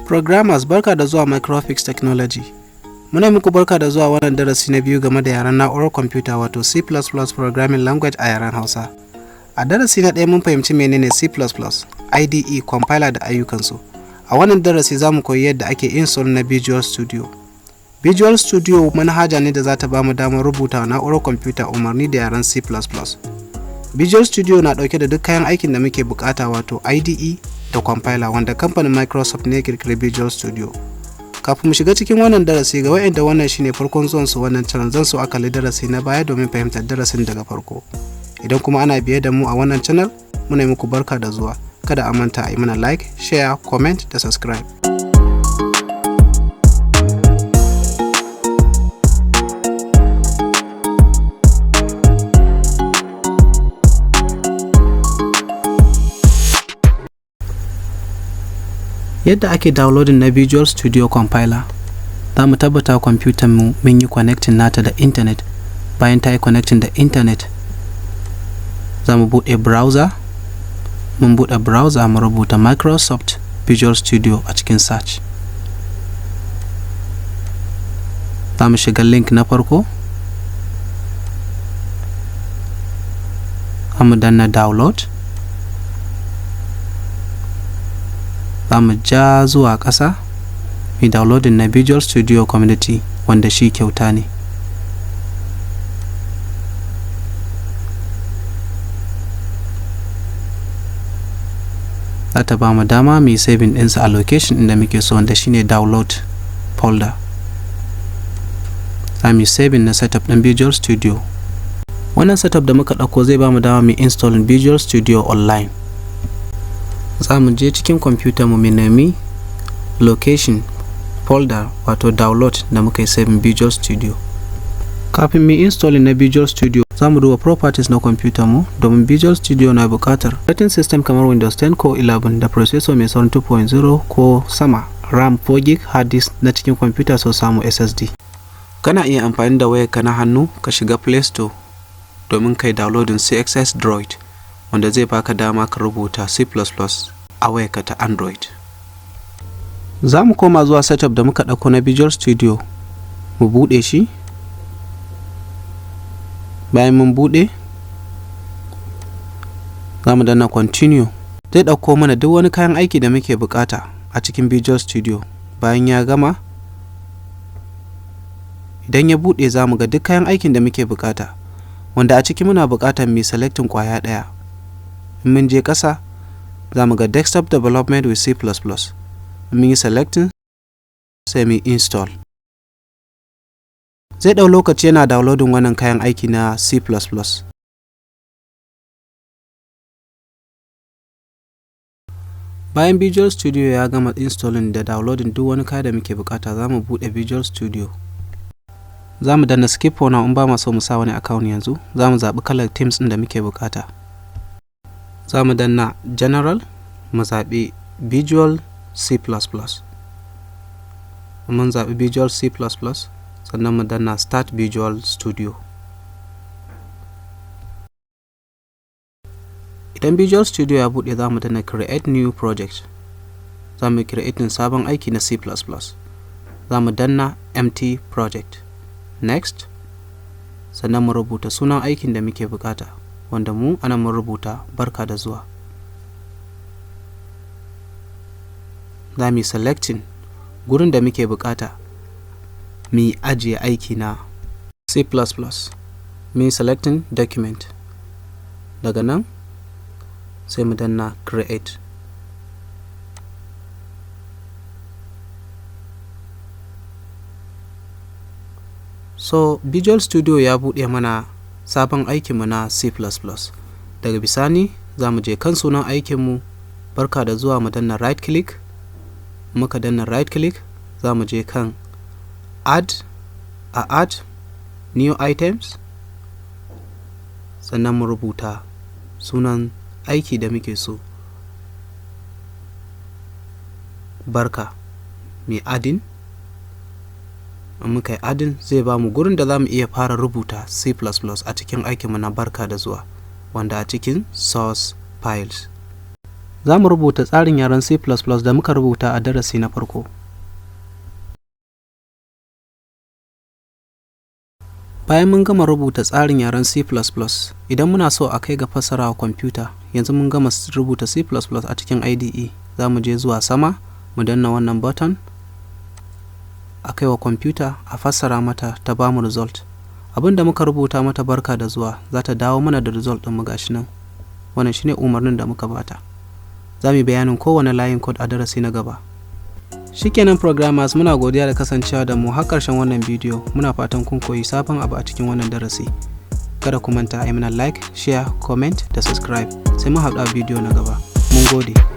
Programmers, barka da zuwa Microfix Technology. Muna muku barka da zuwa wannan darasi na biyu game da yaren na'urar kwamfuta wato C++ Programming Language a yaren Hausa. A darasi na ɗaya mun fahimci menene C++, IDE, compiler da ayyukansu. A wannan darasi za mu koyi yadda ake install na Visual Studio. Visual Studio manhaja ne da za ta ba mu damar rubuta na'urar kwamfuta umarni da yaren C++. Visual Studio na ɗauke da duk kayan aikin da muke bukata wato IDE da compiler wanda kamfanin Microsoft ne kirkiri Visual Studio. Kafin mu shiga cikin wannan darasi ga wayanda wannan shine farkon zuwan su wannan channel zan so akali darasi na baya domin fahimtar darasin daga farko. Idan kuma ana biye da mu a wannan channel muna yi muku barka da zuwa. Kada a manta a yi mana like, share, comment da subscribe. Yadda ake downloading na Visual Studio Compiler, za mu tabbata kwamfutar mu mun yi connecting nata da internet. Bayan ta yi connecting da internet, za mu buɗe browser. Mun buɗe browser mu rubuta Microsoft Visual Studio a cikin search. Za mu shiga link na farko. Za mu danna download. Za mu ja zuwa ƙasa mai downloading na Visual Studio Community wanda shi kyauta ne. Za ta ba mu dama mai saving ɗinsa a location inda muke so wanda shine download folder. Za mu saving na setup ɗin Visual Studio. Wannan setup da muka ɗauko zai ba mu dama mai installing Visual Studio online. Za mu je cikin kwamfutar mu nemi location folder wato download da muka yi saving Visual Studio. Kafin mu installing na Visual Studio za mu duba properties na kwamfutar mu domin Visual Studio na buƙatar operating system kamar Windows 10 ko 11 da processor mai saurin 2.0 ko sama, RAM 4GB, hard disk na cikin kwamfuta so samu SSD. Kana iya amfani da wayarka na hannu ka shiga Play Store domin kai downloading CXS Droid wanda zai baka dama ka rubuta C++ a wayarka ta Android. Za mu koma zuwa setup da muka ɗauko na Visual Studio, mu buɗe shi. Bayan mun buɗe, za mu danna continue. Zai ɗauko mana duk wani kayan aiki da muke bukata a cikin Visual Studio. Bayan ya gama, idan ya buɗe za mu ga duk kayan aikin da muke bukata, wanda a ciki muna bukatar mai selecting kwaya ɗaya. In mun je ƙasa, za mu ga desktop development with C++. Mun yi selecting sai mu install. Zai ɗau lokaci yana downloading wannan kayan aiki na C++. Bayan Visual Studio ya gama installing da downloading duk wani kaya da muke bukata, za mu buɗe Visual Studio. Za mu danna skip for now in ba mu so mu sa wani account yanzu. Za mu zaɓi kalar themes ɗin da muke bukata. Za mu danna general, mu zaɓi Visual C++. Mun zaɓi Visual C++, sannan mu danna Start Visual Studio. Idan Visual Studio ya buɗe za mu danna Create New Project. Za mu create sabon aiki na C++. Za mu danna Empty Project. Next. Sannan mu rubuta sunan aikin da muke bukata, wanda mu ana mun rubuta barka da zuwa. Za mu yi selecting gurin da muke bukata mu ajiye aiki na C++. Mu yi selecting document. Daga nan sai mu danna create. So Visual Studio ya buɗe mana sabon aikinmu na C++. Daga bisani za mu je kan sunan aikinmu barka da zuwa, mu danna right click. Muka danna right click za mu je kan add new items, sannan mu rubuta sunan aiki da muke so. Barka mai adding. Muka yi adding zai ba mu gurin da za mu iya fara rubuta C++ a cikin aikinmu na barka da zuwa, wanda a cikin source files. Za mu rubuta tsarin yaren C++ da muka rubuta a darasi na farko. Bayan mun gama rubuta tsarin yaren C++, idan muna so a kai ga fassara wa kwamfuta, yanzu mun gama rubuta C++ a cikin IDE, za mu je zuwa sama, mu danna wannan button, a kai wa kwamfuta a fassara mata ta bamu result. Abinda muka rubuta mata barka da zuwa, za ta dawo mana da result ɗin mu gashi nan. Wannan shine umarnin da muka bata. Za mu yi bayanin kowane layin code a darasi na gaba. Shikenan programmers, muna godiya da kasancewa da mu har ƙarshen wannan bidiyo. Muna fatan kun koyi sabon abu a cikin wannan darasi. Kada ku manta a yi mana like, share, comment da subscribe. Sai mun haɗu a bidiyo na gaba. Mun gode.